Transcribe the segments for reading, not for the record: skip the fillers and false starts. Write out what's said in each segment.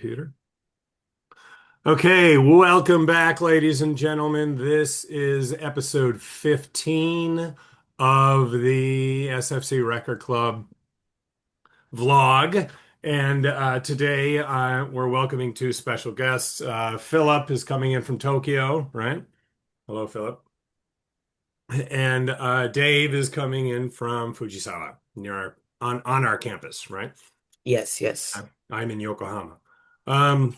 computer. Okay, welcome back, ladies and gentlemen. This is episode 15 of the SFC Record Club vlog. And today we're welcoming two special guests. Philip is coming in from Tokyo, right? Hello, Philip. And Dave is coming in from Fujisawa, near on our campus, right? Yes, yes. I'm in Yokohama. Um,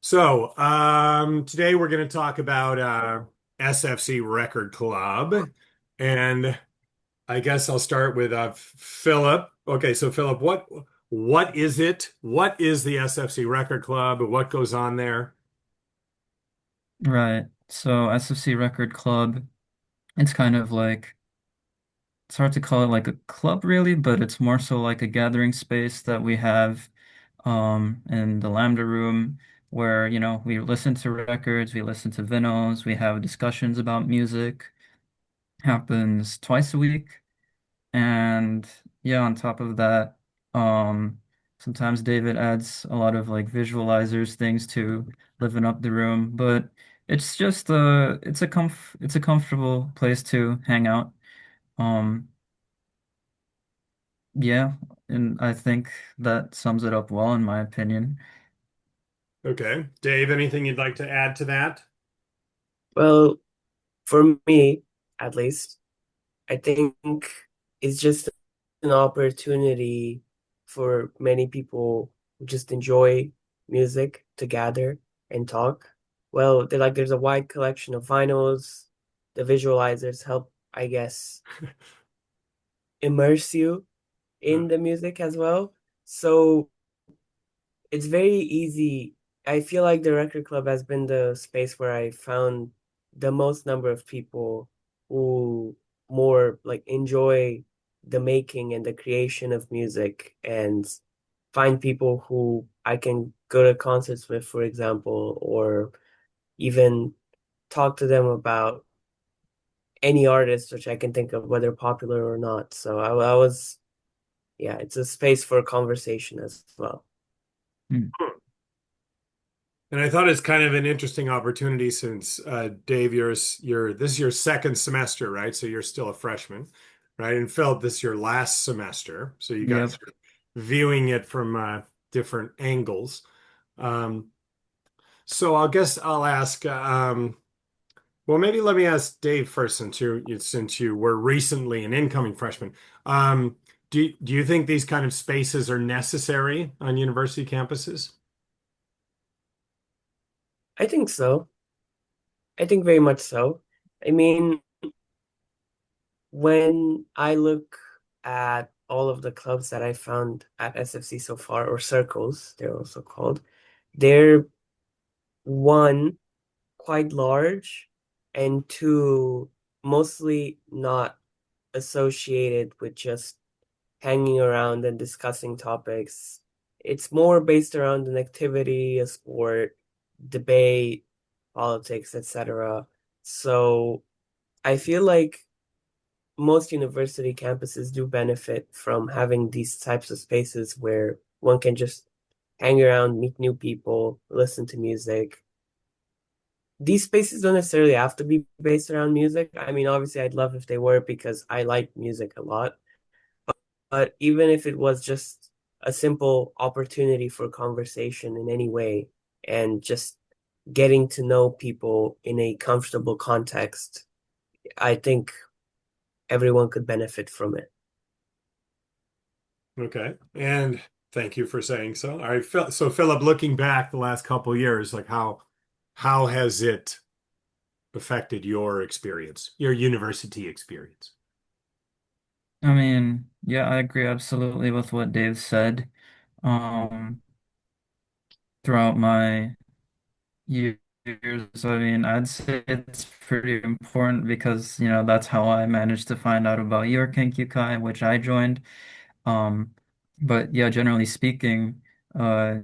Today we're going to talk about SFC Record Club, and I guess I'll start with Philip. Okay, so Philip, what is it? What is the SFC Record Club? What goes on there? Right. So SFC Record Club, it's kind of like it's hard to call it like a club really, but it's more so like a gathering space that we have in the Lambda room where, we listen to records, we listen to vinyls, we have discussions about music. Happens twice a week. And yeah, on top of that, sometimes David adds a lot of like visualizers, things to liven up the room. But it's just it's a comfortable place to hang out. Um, yeah, and I think that sums it up well in my opinion. Okay, Dave, anything you'd like to add to that? Well, for me, at least, I think it's just an opportunity for many people who just enjoy music to gather and talk. Well, there's a wide collection of vinyls. The visualizers help, I guess, immerse you Uh, in the music as well. So it's very easy. I feel like the record club has been the space where I found the most number of people who more like enjoy the making and the creation of music and find people who I can go to concerts with, for example, or even talk to them about any artist which I can think of, whether popular or not. So I was, yeah, it's a space for conversation as well. Hmm. And I thought it's kind of an interesting opportunity since Dave, you're this is your second semester, right? So you're still a freshman, right? And Philip, this is your last semester, so you guys Yep. are viewing it from different angles. Um, so I guess I'll ask. Well, maybe let me ask Dave first, since you were recently an incoming freshman. Um, do you think these kind of spaces are necessary on university campuses? I think so. I think very much so. I mean, when I look at all of the clubs that I found at SFC so far, or circles, they're also called, they're one, quite large, and two, mostly not associated with just hanging around and discussing topics. It's more based around an activity, a sport, debate, politics, etc. So I feel like most university campuses do benefit from having these types of spaces where one can just hang around, meet new people, listen to music. These spaces don't necessarily have to be based around music. I mean, obviously, I'd love if they were because I like music a lot. But even if it was just a simple opportunity for conversation in any way and just getting to know people in a comfortable context, I think everyone could benefit from it. Okay. And thank you for saying so. All right, so Philip, looking back the last couple of years, like how has it affected your experience, your university experience? I mean, yeah, I agree absolutely with what Dave said. Um, Throughout my years. I mean, I'd say it's pretty important because, that's how I managed to find out about your Kenkyukai, which I joined. Um, but yeah, generally speaking, uh,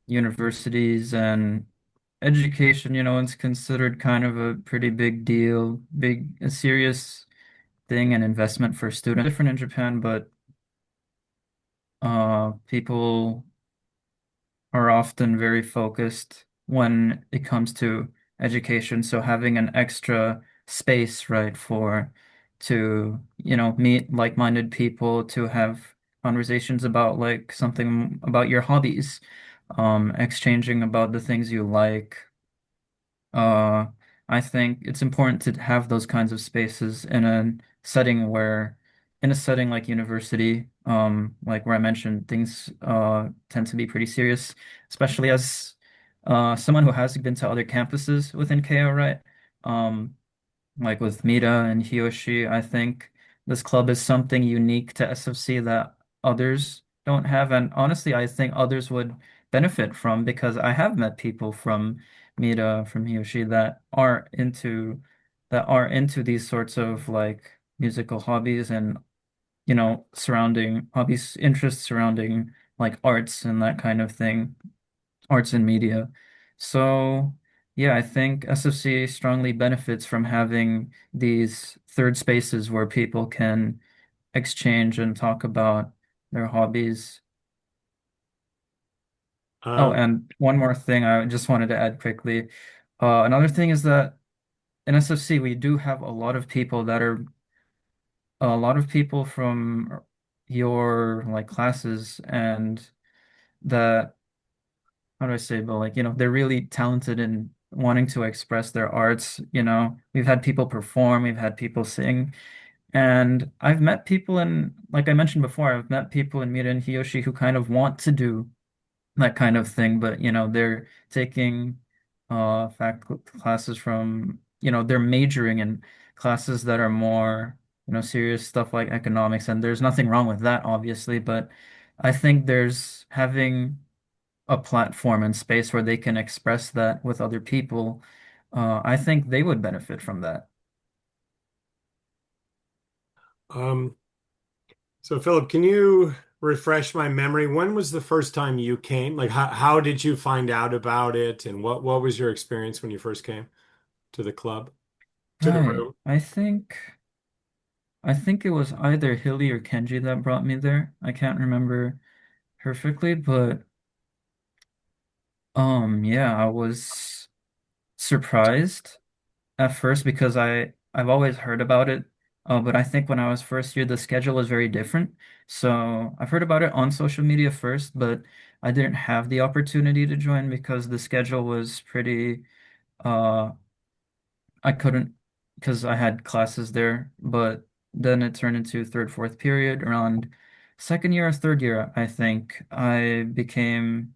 universities and education, it's considered kind of a pretty big deal, a serious thing and investment for students. Different in Japan, but people are often very focused when it comes to education. So having an extra space, right, for to, meet like-minded people, to have conversations about like something about your hobbies, exchanging about the things you like. Uh, I think it's important to have those kinds of spaces in a setting like university, like where I mentioned, things tend to be pretty serious, especially as someone who has been to other campuses within KO, right? Um, like with Mita and Hiyoshi, I think this club is something unique to SFC that others don't have. And honestly, I think others would benefit from because I have met people from Mita, from Hiyoshi that are into these sorts of like musical hobbies and surrounding hobbies, interests surrounding like arts and that kind of thing, arts and media. So, yeah, I think SFC strongly benefits from having these third spaces where people can exchange and talk about their hobbies. Oh, Um, and one more thing I just wanted to add quickly. Another thing is that in SFC, we do have a lot of people from your like classes and that how do I say, but like, they're really talented in wanting to express their arts. We've had people perform, we've had people sing, and I've met people like I mentioned before, I've met people in Mira and Hiyoshi who kind of want to do that kind of thing, but they're taking fact classes from, they're majoring in classes that are more, serious stuff like economics, and there's nothing wrong with that, obviously, but I think there's having a platform and space where they can express that with other people, I think they would benefit from that. um, so Philip, can you refresh my memory? When was the first time you came? Like, how did you find out about it, and what was your experience when you first came to the club, to the Right. room? I think it was either Hilly or Kenji that brought me there. I can't remember perfectly, but yeah, I was surprised at first because I've always heard about it. But I think when I was first year, the schedule was very different. So I've heard about it on social media first, but I didn't have the opportunity to join because the schedule was pretty, uh, I couldn't because I had classes there. But then it turned into third, fourth period around second year or third year, I think I became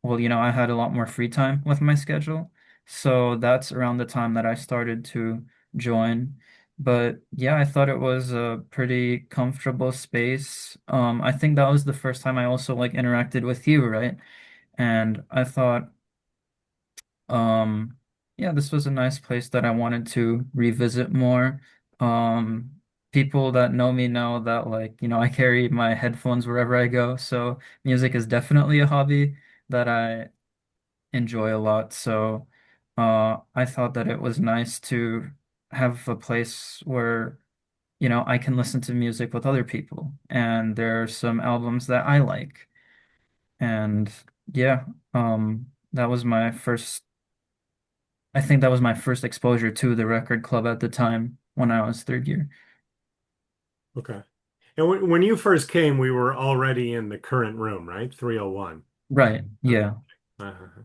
well, I had a lot more free time with my schedule. So that's around the time that I started to join. But yeah, I thought it was a pretty comfortable space. I think that was the first time I also like interacted with you, right? And I thought, um, yeah, this was a nice place that I wanted to revisit more. Um, People that know me know that like, I carry my headphones wherever I go. So music is definitely a hobby that I enjoy a lot. So I thought that it was nice to have a place where, I can listen to music with other people. And there are some albums that I like. And yeah, that was my first, I think that was my first exposure to the record club at the time when I was third year. Okay. And when you first came, we were already in the current room, right? 301. Right. Okay. Yeah. Uh-huh.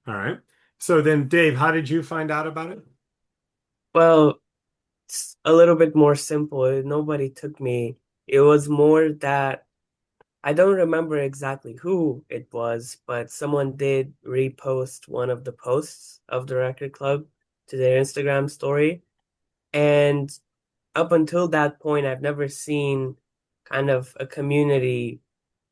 All right. So then, Dave, how did you find out about it? Well, it's a little bit more simple. Nobody took me. It was more that I don't remember exactly who it was, but someone did repost one of the posts of the record club to their Instagram story. And up until that point, I've never seen kind of a community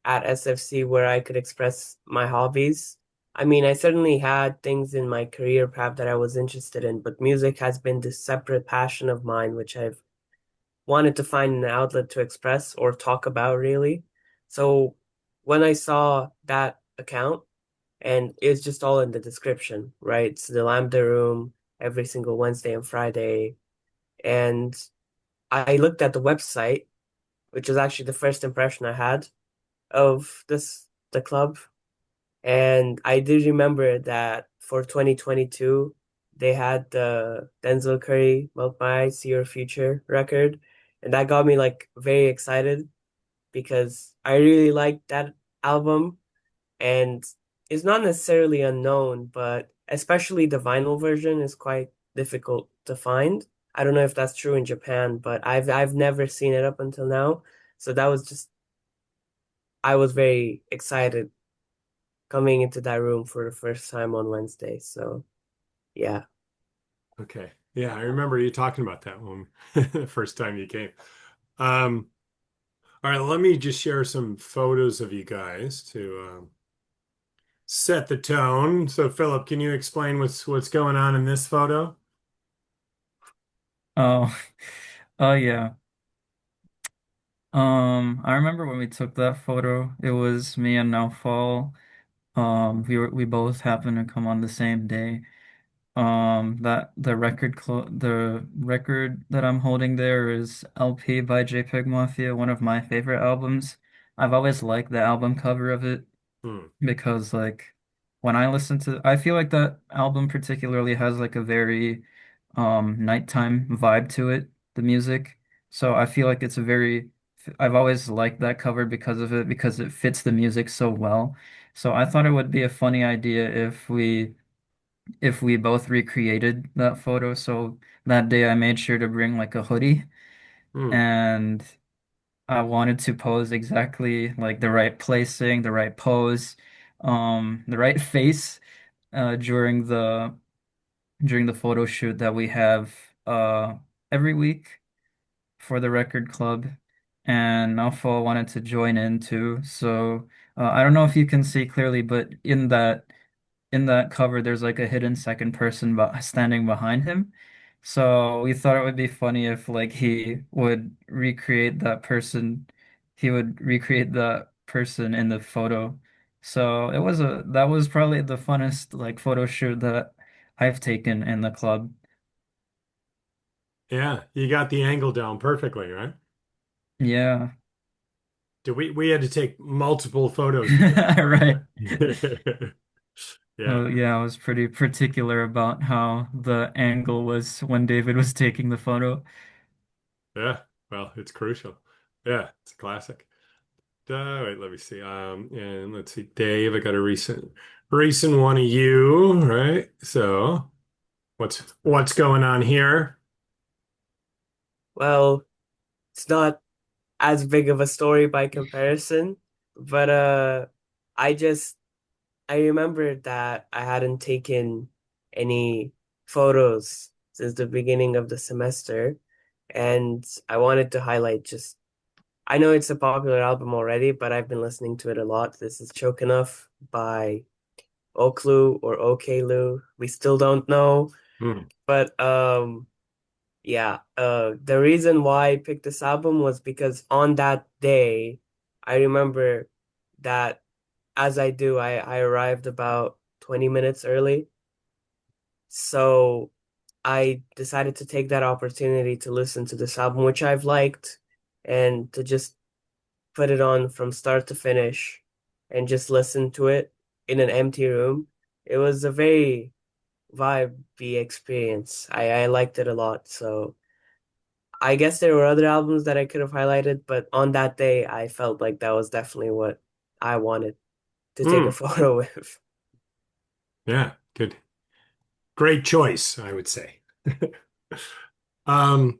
at SFC where I could express my hobbies. I mean, I certainly had things in my career path that I was interested in, but music has been this separate passion of mine, which I've wanted to find an outlet to express or talk about, really. So when I saw that account, and it's just all in the description, right? It's the Lambda room every single Wednesday and Friday. And I looked at the website, which was actually the first impression I had of the club. And I did remember that for 2022, they had the Denzel Curry Melt My Eyes, See Your Future record. And that got me like very excited because I really liked that album. And it's not necessarily unknown, but especially the vinyl version is quite difficult to find. I don't know if that's true in Japan, but I've never seen it up until now. So that was just I was very excited coming into that room for the first time on Wednesday. So yeah. Okay. Yeah, I remember you talking about that one the first time you came. Um, all right, let me just share some photos of you guys to set the tone. So, Philip, can you explain what's going on in this photo? Oh, oh yeah. I remember when we took that photo, it was me and Naufal. We both happened to come on the same day. That the record that I'm holding there is LP by JPEG Mafia, one of my favorite albums. I've always liked the album cover of it Hmm. because like when I listen to I feel like that album particularly has like a very nighttime vibe to it, the music. So I feel like it's a very I've always liked that cover because of it because it fits the music so well. So I thought it would be a funny idea if we both recreated that photo. So that day I made sure to bring like a hoodie Hmm. and I wanted to pose exactly like the right placing, the right pose, the right face during the photo shoot that we have every week for the record club. And Alpha wanted to join in too. So I don't know if you can see clearly, but in that cover, there's like a hidden second person standing behind him. So we thought it would be funny if like he would recreate that person in the photo. So that was probably the funnest like photo shoot that I've taken in the club. Yeah, you got the angle down perfectly, right? Yeah. Did we had to take multiple photos to Right. get that. Yeah. Yeah, I was pretty particular about how the angle was when David was taking the photo. Yeah. Well, it's crucial. Yeah, it's a classic. Wait, let me see. And let's see, Dave, I got a recent one of you, right? So what's going on here? Well, it's not as big of a story by comparison, but I just I remembered that I hadn't taken any photos since the beginning of the semester, and I wanted to highlight just I know it's a popular album already, but I've been listening to it a lot. This is Choke Enough by Oklu or Oklu. We still don't know, Hmm. but yeah, the reason why I picked this album was because on that day, I remember that as I do, I arrived about 20 minutes early. So I decided to take that opportunity to listen to this album, which I've liked, and to just put it on from start to finish and just listen to it in an empty room. It was a very vibey experience. I liked it a lot. So I guess there were other albums that I could have highlighted, but on that day, I felt like that was definitely what I wanted to take a Hmm. photo with. Yeah, good. Great choice, I would say. Um,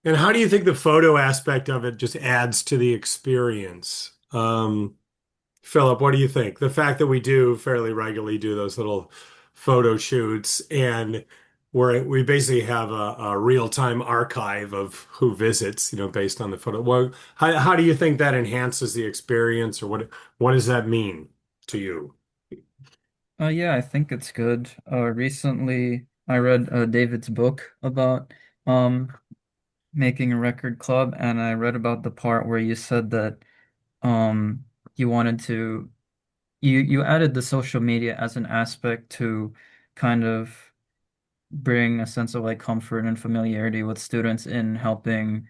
and how do you think the photo aspect of it just adds to the experience? Philip, what do you think? The fact that we do fairly regularly do those little photo shoots and we basically have a real-time archive of who visits, based on the photo. Well, how do you think that enhances the experience or what does that mean to you? Yeah, I think it's good. Recently I read David's book about um making a record club, and I read about the part where you said that um you wanted to you added the social media as an aspect to kind of bring a sense of like comfort and familiarity with students in helping,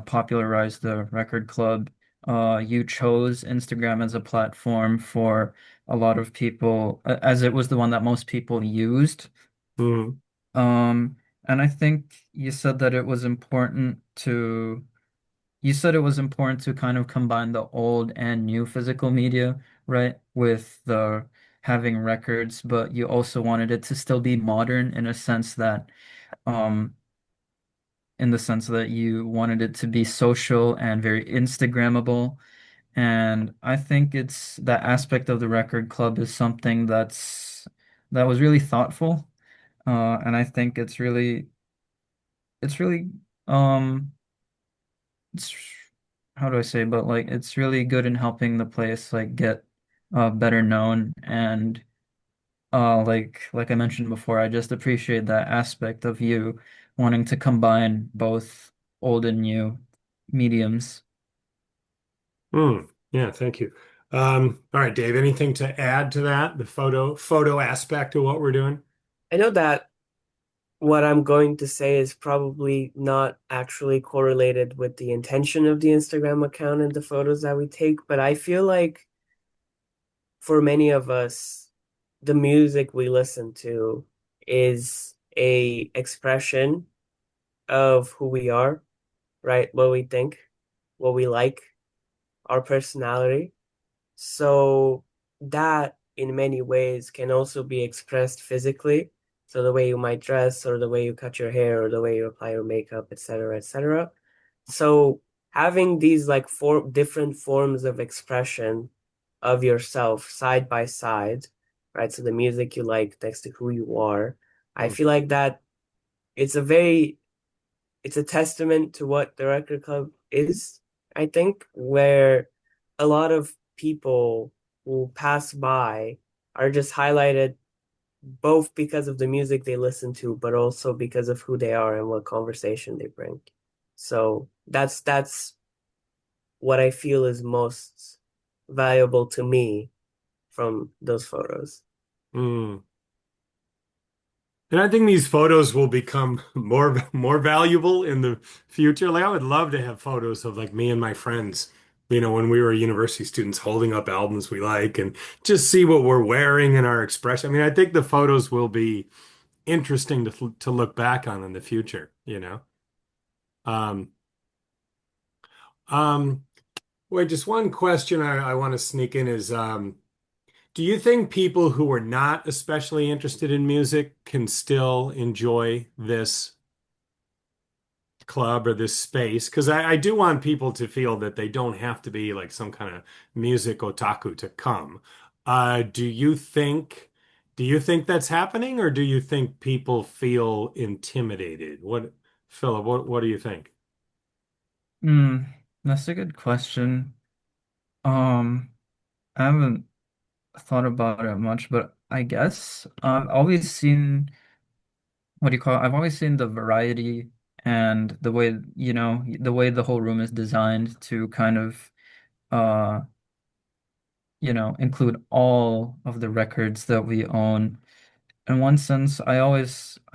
popularize the record club. you chose Instagram as a platform for a lot of people, as it was the one that most people used. Mm, Um, and I think you said that it was important to you said it was important to kind of combine the old and new physical media, right? With the having records, but you also wanted it to still be modern um, in the sense that you wanted it to be social and very Instagrammable. And I think it's that aspect of the record club is something that was really thoughtful. And I think it's really um it's how do I say, but like it's really good in helping the place like get better known and like I mentioned before, I just appreciate that aspect of you wanting to combine both old and new mediums. yeah, thank you. All right, Dave, anything to add to that? The photo aspect of what we're doing? I know that what I'm going to say is probably not actually correlated with the intention of the Instagram account and the photos that we take, but I feel like for many of us, the music we listen to is a expression of who we are, right? What we think, what we like, our personality. So that in many ways can also be expressed physically. So the way you might dress or the way you cut your hair or the way you apply your makeup, etc., etc. So having these like four different forms of expression of yourself side by side, right? So the music you like next to who you are, I Mm, feel like that it's a very it's a testament to what the record club is, I think, where a lot of people who pass by are just highlighted both because of the music they listen to, but also because of who they are and what conversation they bring. So that's what I feel is most valuable to me from those photos. mm. And I think these photos will become more valuable in the future. Like I would love to have photos of like me and my friends, when we were university students holding up albums we like and just see what we're wearing and our expression. I mean, I think the photos will be interesting to look back on in the future. Um, um, Wait, just one question I want to sneak in is do you think people who are not especially interested in music can still enjoy this club or this space? Because I do want people to feel that they don't have to be like some kind of music otaku to come. Do you think that's happening, or do you think people feel intimidated? Philip, what do you think? Hmm, that's a good question. Um, I haven't thought about it much, but I guess I've always seen what do you call it? I've always seen the variety and the way, the way the whole room is designed to kind of uh, include all of the records that we own. In one sense, I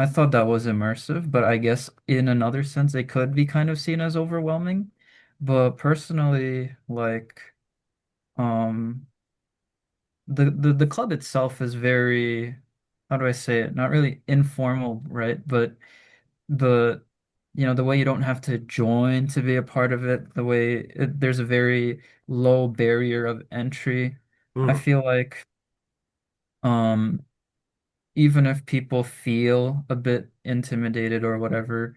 thought that was immersive, but I guess in another sense it could be kind of seen as overwhelming. But personally, like um the club itself is very, how do I say it? Not really informal, right? But the the way you don't have to join to be a part of it, there's a very low barrier of entry. I Hmm. feel like um even if people feel a bit intimidated or whatever,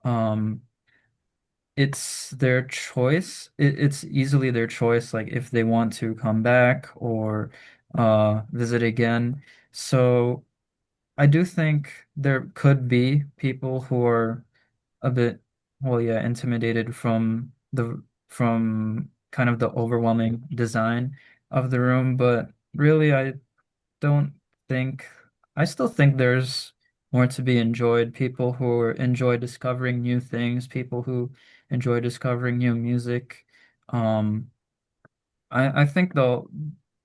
um it's their choice. It's easily their choice, like if they want to come back or visit again. So I do think there could be people who are a bit, well, yeah, intimidated from kind of the overwhelming design of the room, but really don't think I still think there's more to be enjoyed. People who enjoy discovering new things, people who enjoy discovering new music. Um, I think though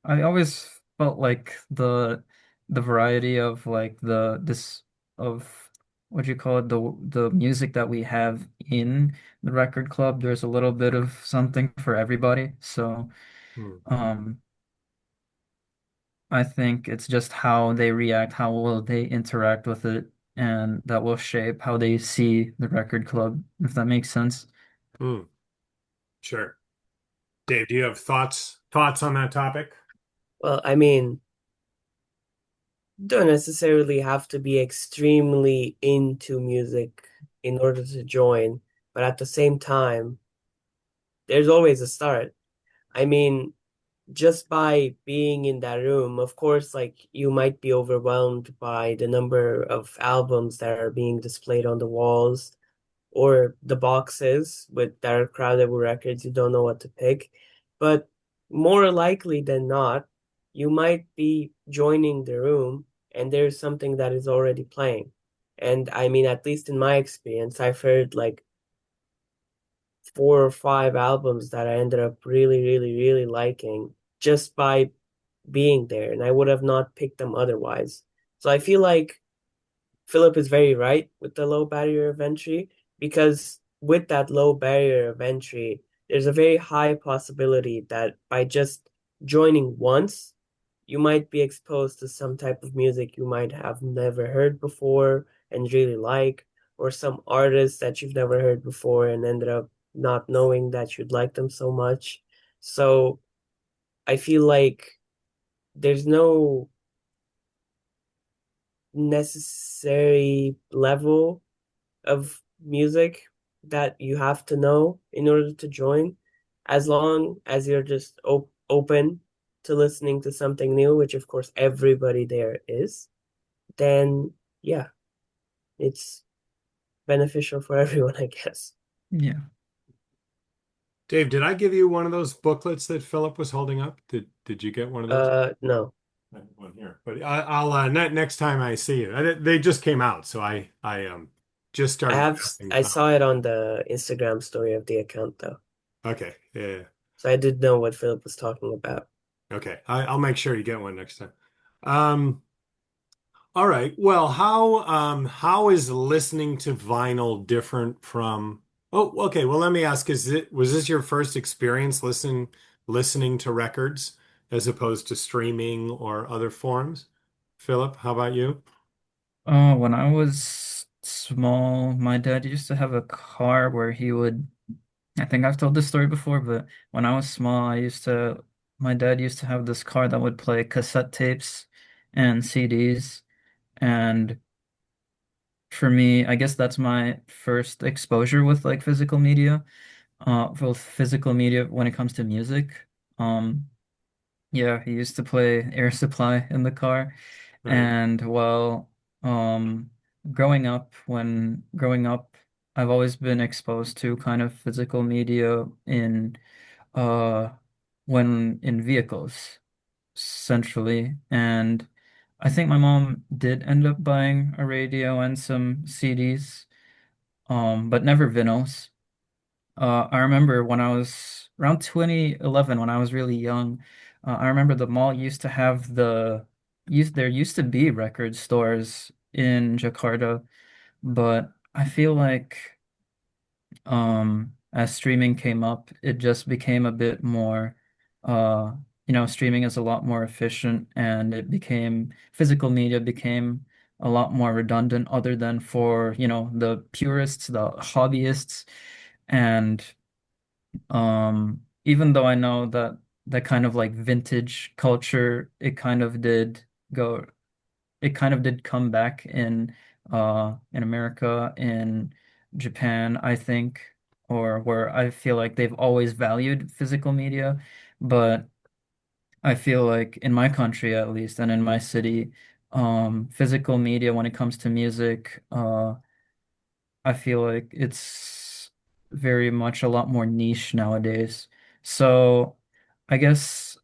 I always felt like the variety of like the this of what do you call it, the music that we have in the record club, there's a little bit of something for everybody. So Hmm. um I think it's just how they react, how will they interact with it, and that will shape how they see the record club, if that makes sense. Hmm. Sure. Dave, do you have thoughts on that topic? Well, I mean, don't necessarily have to be extremely into music in order to join, but at the same time, there's always a start. I mean, just by being in that room, of course, like you might be overwhelmed by the number of albums that are being displayed on the walls or the boxes with that are crowded with records. You don't know what to pick. But more likely than not, you might be joining the room and there's something that is already playing. And I mean, at least in my experience, I've heard like 4 or 5 albums that I ended up really, really, really liking just by being there, and I would have not picked them otherwise. So I feel like Philip is very right with the low barrier of entry because with that low barrier of entry, there's a very high possibility that by just joining once, you might be exposed to some type of music you might have never heard before and really like, or some artists that you've never heard before and ended up not knowing that you'd like them so much. So I feel like there's no necessary level of music that you have to know in order to join, as long as you're just open to listening to something new, which of course everybody there is, then yeah, it's beneficial for everyone, I guess. Yeah. Dave, did I give you one of those booklets that Philip was holding up? Did you get one of those? No, I have one here, but I'll next time I see you. They just came out, so I just started passing I time. saw it on the Instagram story of the account though, Okay, yeah, so I did know what Philip was talking about. okay. I'll make sure you get one next time. Um, all right. Well, how is listening to vinyl different from? Oh, okay. Well, let me ask: was this your first experience listening to records as opposed to streaming or other forms? Philip, how about you? Oh, when I was small, my dad used to have a car where he would, I think I've told this story before, but when I was small, my dad used to have this car that would play cassette tapes and CDs. And for me, I guess that's my first exposure with like physical media, with physical media when it comes to music. Um, yeah, he used to play Air Supply in the car. Right. And well, um, growing up, I've always been exposed to kind of physical media uh when in vehicles, centrally. And I think my mom did end up buying a radio and some CDs, but never vinyls. I remember when I was around 2011, when I was really young, I remember the mall used to have there used to be record stores in Jakarta, but I feel like as streaming came up, it just became a bit more uh streaming is a lot more efficient, and physical media became a lot more redundant other than for, the purists, the hobbyists. And even though I know that that kind of like vintage culture, go it kind of did come back in America, in Japan, I think, or where I feel like they've always valued physical media. But I feel like in my country at least, and in my city, physical media when it comes to music, I feel like it's very much a lot more niche nowadays. So I guess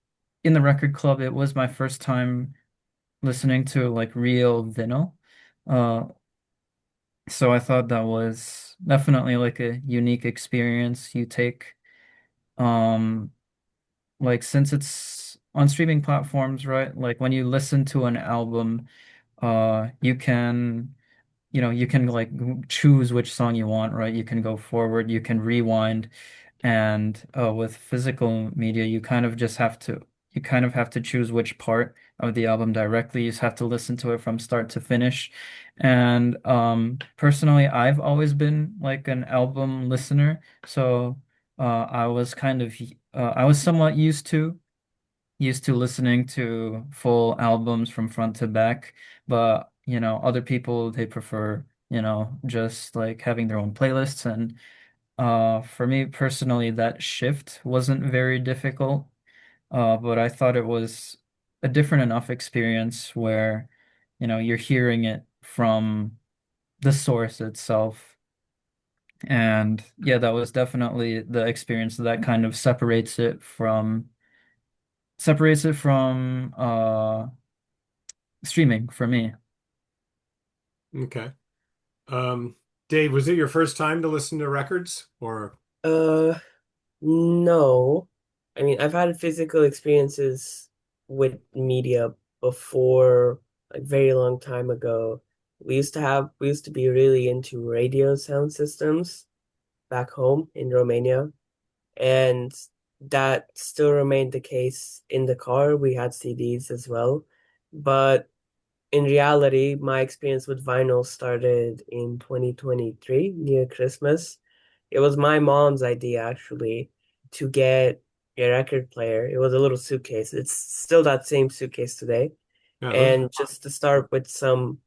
in the record club, it was my first time listening to like real vinyl. Uh, so I thought that was definitely like a unique experience. Um, like since it's on streaming platforms, right? Like when you listen to an album, you can you can like choose which song you want, right? You can go forward, you can rewind, and with physical media, you kind of have to choose which part of the album directly. You just have to listen to it from start to finish. And personally, I've always been like an album listener, so I was somewhat used to listening to full albums from front to back, but other people they prefer, just like having their own playlists. And for me personally, that shift wasn't very difficult. But I thought it was a different enough experience where, you're hearing it from the source itself. And yeah, that was definitely the experience that kind of separates it from streaming for me. Okay. Um, Dave, was it your first time to listen to records or Uh, no. I mean, I've had physical experiences with media before, like very long time ago. We used to be really into radio sound systems back home in Romania, and that still remained the case in the car. We had CDs as well, but in reality, my experience with vinyl started in 2023 near Christmas. It was my mom's idea actually to get a record player. It was a little suitcase. It's still that same suitcase today. yeah, those And just to start with some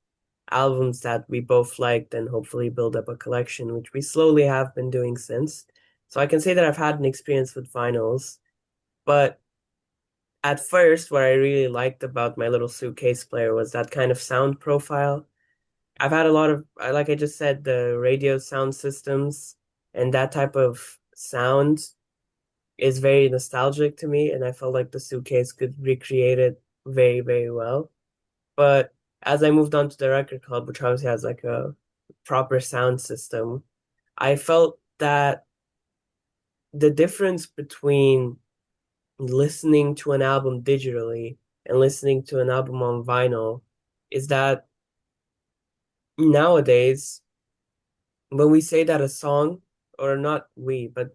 albums that we both liked and hopefully build up a collection, which we slowly have been doing since. So I can say that I've had an experience with vinyls, but at first, what I really liked about my little suitcase player was that kind of sound profile. I've had a lot of, like I just said, the radio sound systems and that type of sound is very nostalgic to me, and I felt like the suitcase could recreate it very, very well. But as I moved on to the record club, which obviously has like a proper sound system, I felt that the difference between listening to an album digitally and listening to an album on vinyl is that nowadays, when we say that a song, or not we, but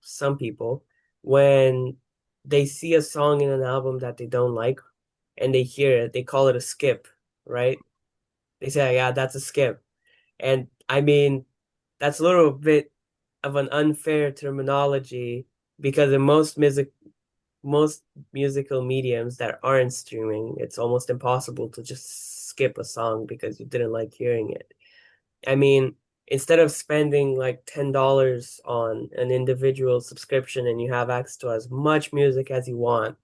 some people, when they see a song in an album that they don't like and they hear it, they call it a skip, right? They say, yeah, that's a skip. And I mean, that's a little bit of an unfair terminology because in most musical mediums that aren't streaming, it's almost impossible to just skip a song because you didn't like hearing it. I mean, instead of spending like $10 on an individual subscription and you have access to as much music as you want,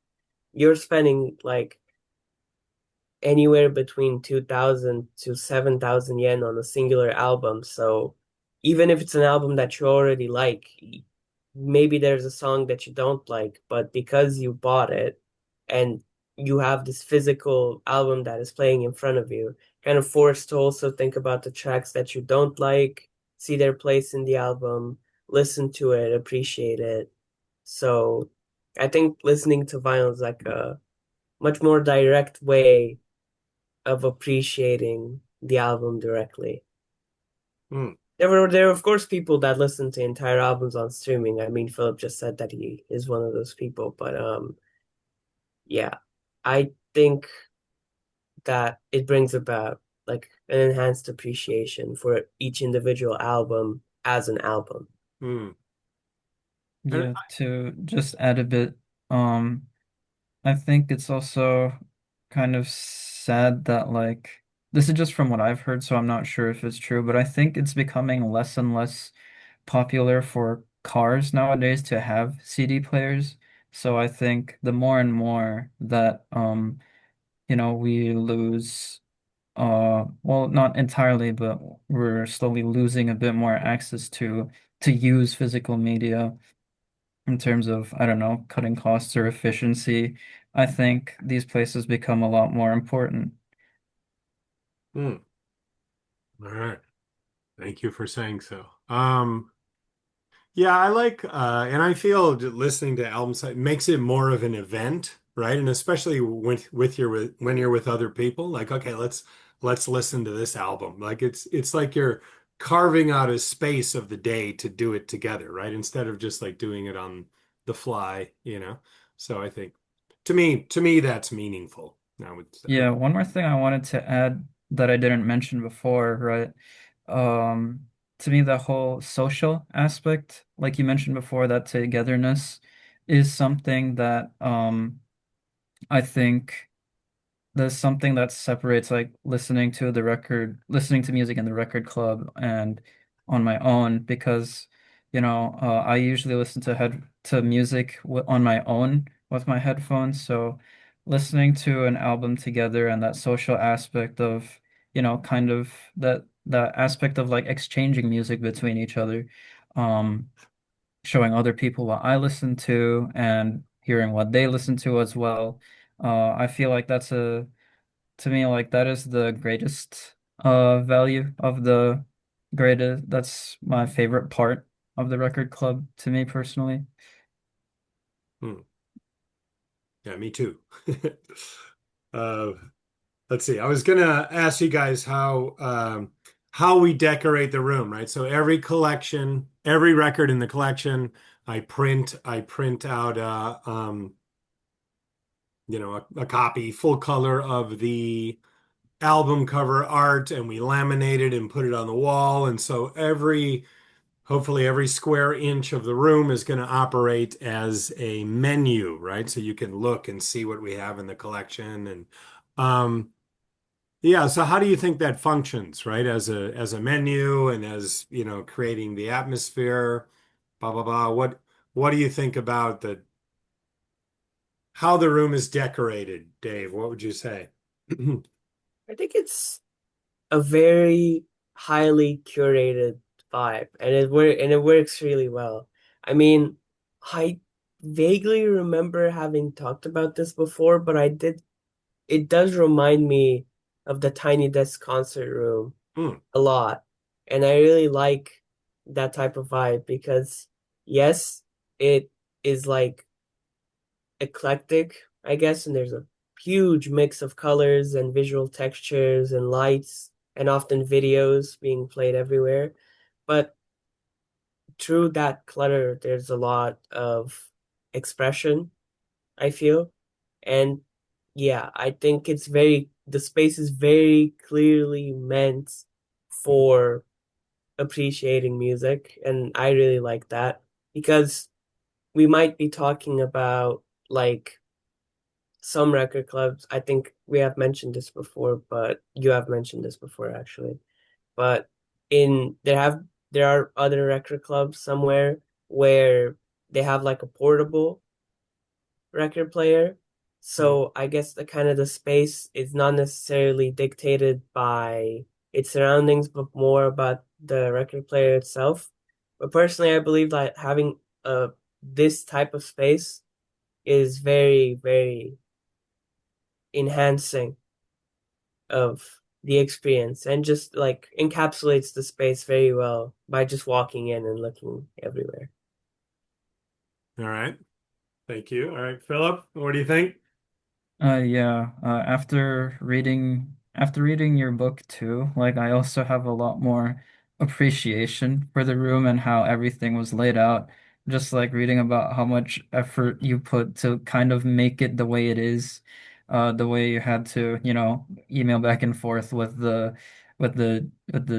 you're spending like anywhere between 2,000 to 7,000 yen on a singular album. So even if it's an album that you already like, maybe there's a song that you don't like, but because you bought it and you have this physical album that is playing in front of you, kind of forced to also think about the tracks that you don't like, see their place in the album, listen to it, appreciate it. So I think listening to vinyl is like a much more direct way of appreciating the album directly. hmm. There are of course people that listen to entire albums on streaming. I mean, Philip just said that he is one of those people, but yeah, I think that it brings about like an enhanced appreciation for each individual album as an album. Hmm. And Yeah, to just add a bit, um, I think it's also kind of sad that like this is just from what I've heard, so I'm not sure if it's true, but I think it's becoming less and less popular for cars nowadays to have CD players. So I think the more and more that we lose well, not entirely, but we're slowly losing a bit more access to use physical media in terms of, I don't know, cutting costs or efficiency. I think these places become a lot more important. hmm. All right. Thank you for saying so. Yeah, I like and I feel listening to albums it makes it more of an event, right? And especially when you're with other people, like, okay, let's listen to this album. Like it's like you're carving out a space of the day to do it together, right? Instead of just like doing it on the fly, you know? So I think to me that's meaningful, I would say. Yeah, one more thing I wanted to add that I didn't mention before, right? Um, to me, the whole social aspect, like you mentioned before, that togetherness is something that I think there's something that separates like listening to music in the record club and on my own because, I usually listen to music w on my own with my headphones. So listening to an album together and that social aspect of, kind of that aspect of like exchanging music between each other, um, showing other people what I listen to and hearing what they listen to as well. I feel like to me, like that is the greatest value of the greatest. That's my favorite part of the record club to me personally. Hmm. Yeah, me too. Uh, let's see. I was gonna ask you guys how we decorate the room, right? So every collection, every record in the collection, I print out a copy full color of the album cover art and we laminate it and put it on the wall. And so hopefully every square inch of the room is going to operate as a menu, right? So you can look and see what we have in the collection. And um, yeah, so how do you think that functions, right? As a menu and as, creating the atmosphere, blah blah blah. What do you think about the how the room is decorated, Dave? What would you say? I think it's a very highly curated vibe, and it works really well. I mean, I vaguely remember having talked about this before, but it does remind me of the Tiny Desk concert room Hmm. a lot. And I really like that type of vibe because yes, it is like eclectic, I guess, and there's a huge mix of colors and visual textures and lights and often videos being played everywhere. But through that clutter, there's a lot of expression, I feel. And yeah, I think the space is very clearly meant for appreciating music. And I really like that because we might be talking about like some record clubs. I think we have mentioned this before, but you have mentioned this before actually. But in there are other record clubs somewhere where they have like a portable record player. Hmm. So I guess the space is not necessarily dictated by its surroundings, but more about the record player itself. But personally, I believe that having this type of space is very, very enhancing of the experience and just like encapsulates the space very well by just walking in and looking everywhere. All right. Thank you. All right, Philip, what do you think? Yeah, after reading your book too, like I also have a lot more appreciation for the room and how everything was laid out. Just like reading about how much effort you put to kind of make it the way it is, the way you had to, email back and forth with the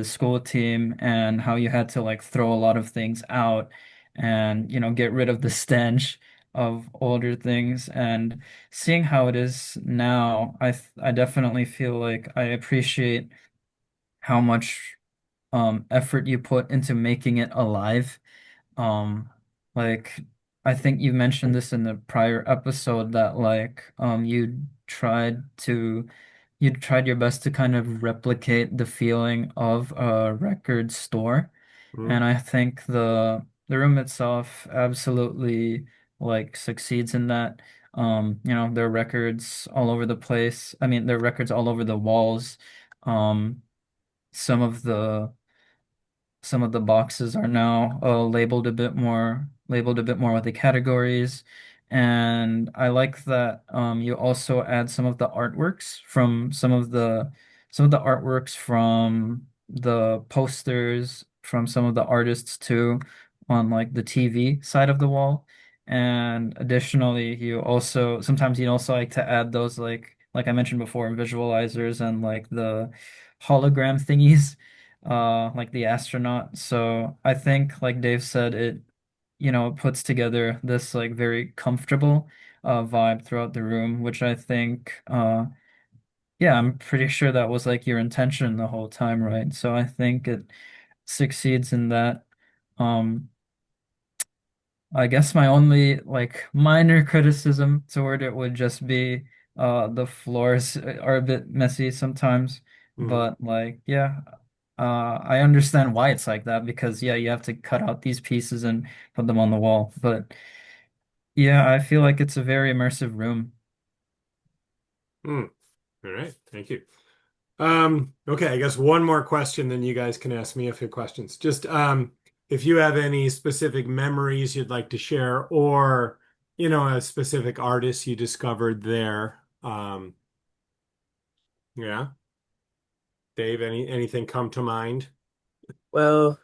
school team and how you had to like throw a lot of things out and, get rid of the stench of older things and seeing how it is now, I definitely feel like I appreciate how much effort you put into making it alive. Um, like I think you mentioned this in the prior episode that like you tried your best to kind of replicate the feeling of a record store. Hmm. And I think the room itself absolutely like succeeds in that. There are records all over the place. I mean, there are records all over the walls. Um, some of the boxes are now labeled a bit more with the categories. And I like that you also add some of the artworks from some of the some of the artworks from the posters from some of the artists too on like the TV side of the wall. And additionally, you also sometimes you also like to add those like I mentioned before, visualizers and like the hologram thingies, like the astronaut. So I think like Dave said, it puts together this like very comfortable vibe throughout the room, which I think yeah, I'm pretty sure that was like your intention the whole time, right? So I think it succeeds in that. Um, I guess my only like minor criticism toward it would just be the floors are a bit messy sometimes, Mhm. but like yeah, I understand why it's like that because yeah, you have to cut out these pieces and put them on the wall. But yeah, I feel like it's a very immersive room. Mm. All right, thank you. Okay, I guess one more question, then you guys can ask me a few questions. Just if you have any specific memories you'd like to share, or a specific artist you discovered there. Yeah, Dave, anything come to mind? Well,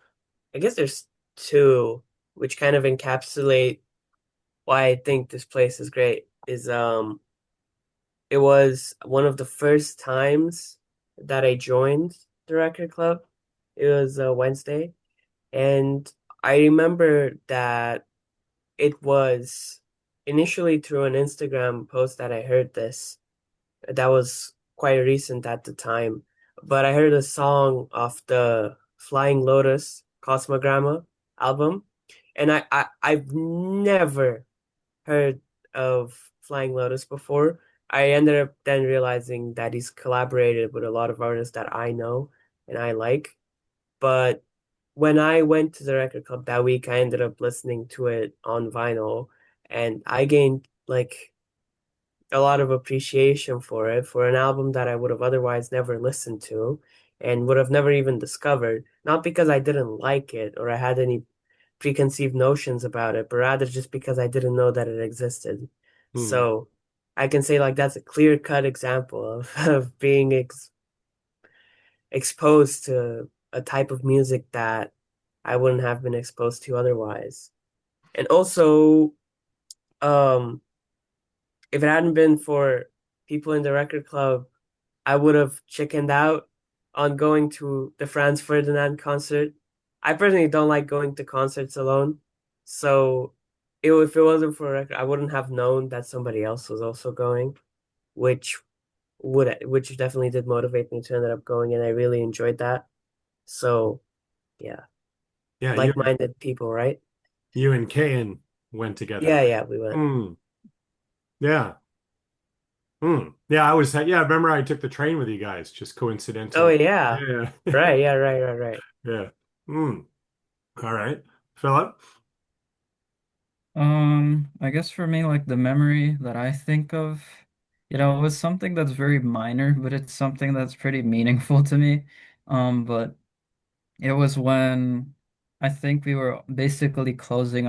I guess there's two which kind of encapsulate why I think this place is great. Is it was one of the first times that I joined the record club. It was Wednesday, and I remember that it was initially through an Instagram post that I heard this. That was quite recent at the time, but I heard a song of the Flying Lotus Cosmogramma album, and I've never heard of Flying Lotus before. I ended up then realizing that he's collaborated with a lot of artists that I know and I like. But when I went to the record club that week, I ended up listening to it on vinyl, and I gained like a lot of appreciation for it, for an album that I would have otherwise never listened to and would have never even discovered. Not because I didn't like it or I had any preconceived notions about it, but rather just because I didn't know that it existed. Hmm. So I can say like that's a clear-cut example of, of being exposed to a type of music that I wouldn't have been exposed to otherwise. And also, um, if it hadn't been for people in the record club, I would have chickened out on going to the Franz Ferdinand concert. I personally don't like going to concerts alone, so if it wasn't for a record, I wouldn't have known that somebody else was also going, which which definitely did motivate me to end up going, and I really enjoyed that. So yeah, Yeah, like-minded people, right? you and Kayan went together, Yeah, right? yeah, we went. Hmm. Yeah. Hmm. Yeah, I remember I took the train with you guys just Oh coincidentally. yeah, Yeah. right, yeah, right. Yeah. Hmm. All right. Philip? I guess for me, like the memory that I think of, it was something that's very minor, but it's something that's pretty meaningful to me. But it was when I think we were basically the closing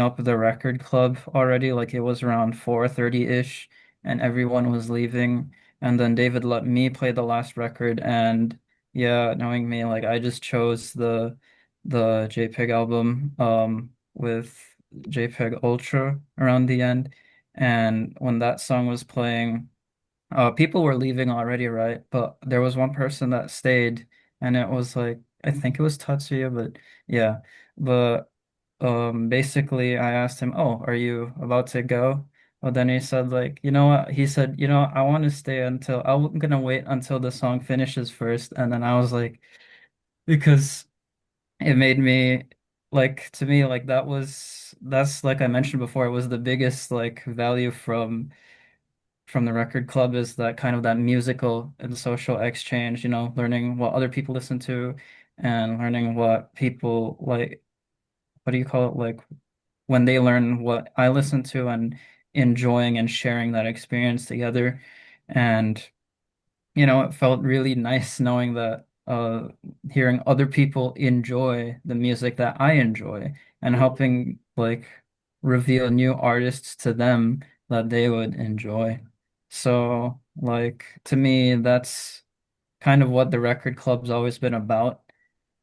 up the record club already, like it was around 4:30-ish, and everyone was leaving. And then David let me play the last record, and yeah, knowing me, like I just chose the JPEG album with JPEG Ultra around the end. And when that song was playing, people were leaving already, right? But there was one person that stayed, and it was like I think it was Tatsuya, but yeah. But basically, I asked him, "Oh, are you about to go?" Well, then he said, like, you know what? He said, I want to stay until I'm gonna wait until the song finishes first. And then I was like, because it made me like to me like that's like I mentioned before, it was the biggest like value from the record club is that kind of that musical and social exchange, learning what other people listen to and learning what people like, what do you call it? Like when they learn what I listen to and enjoying and sharing that experience together. And, it felt really nice knowing that hearing other people enjoy the music that I enjoy and Hmm. helping like reveal new artists to them that they would enjoy. So, like, to me, that's kind of what the record club's always been about.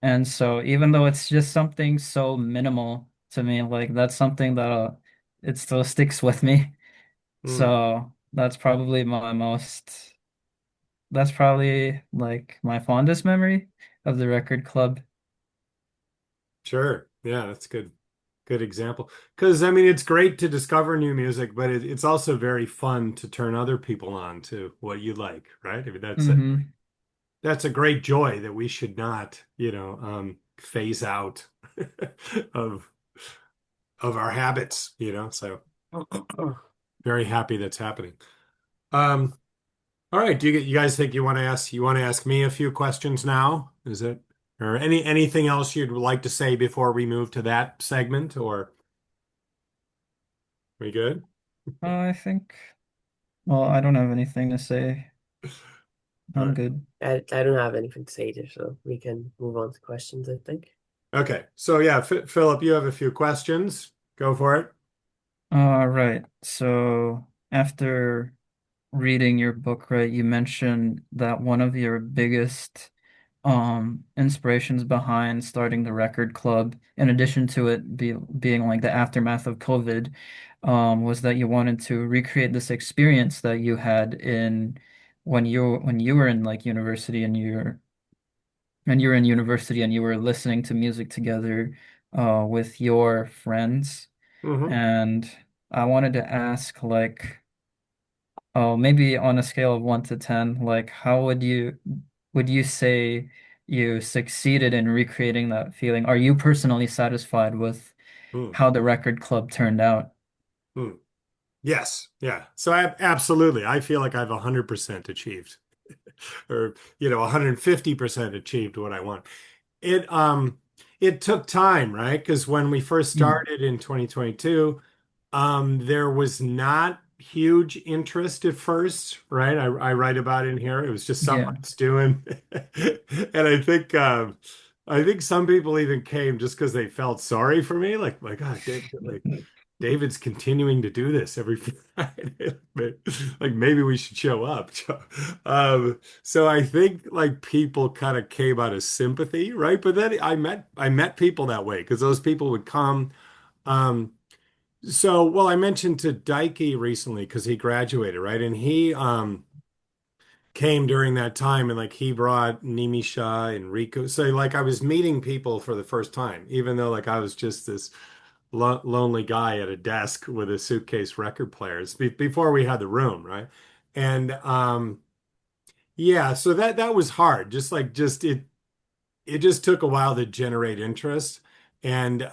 And so, even though it's just something so minimal to me, like, that's something that it still sticks with me. Mm, So, that's probably like my fondest memory of the record club. sure. Yeah, that's good. Good example. Because I mean, it's great to discover new music, but it's also very fun to turn other people on to what you like, right? I mean, Hmm. that's a great joy that we should not, phase out of of our habits, So very happy that's happening. Um, all right, do you guys think you want to ask me a few questions now? Is it or anything else you'd like to say before we move to that segment, or we good? I think, well, I don't have anything to say. All I'm right. good. I don't have anything to say there, so we can move on to questions, I think. Okay. So yeah, Philip, you have a few questions. Go for it. All right. So after reading your book, right, you mentioned that one of your biggest inspirations behind starting the record club, in addition to it being like the aftermath of COVID, was that you wanted to recreate this experience that you had in when you were in like university and you were in university and you were listening to music together with your friends. Hmm. And I wanted to ask like, oh, maybe on a scale of 1 to 10, like how would you say you succeeded in recreating that feeling? Are you personally satisfied with Hmm. how the record club turned out? Hmm. Yes. Yeah. So absolutely, I feel like I've 100% achieved, or 150% achieved what I want. It um it took time, right? Because when we first Mm. started in 2022, there was not huge interest at first, right? I write about it in here. It was just something Yeah. I was doing, and I think some people even came just because they felt sorry for me, like my God, David's continuing to do this every Friday. Like maybe we should show up. So I think like people kind of came out of sympathy, right? But then I met people that way because those people would come. Um, well, I mentioned to Daiki recently because he graduated, right? And he came during that time and like he brought Nimisha and Riku. So like I was meeting people for the first time, even though like I was just this lonely guy at a desk with a suitcase record players before we had the room, right? And yeah, so that was hard. It just took a while to generate interest, and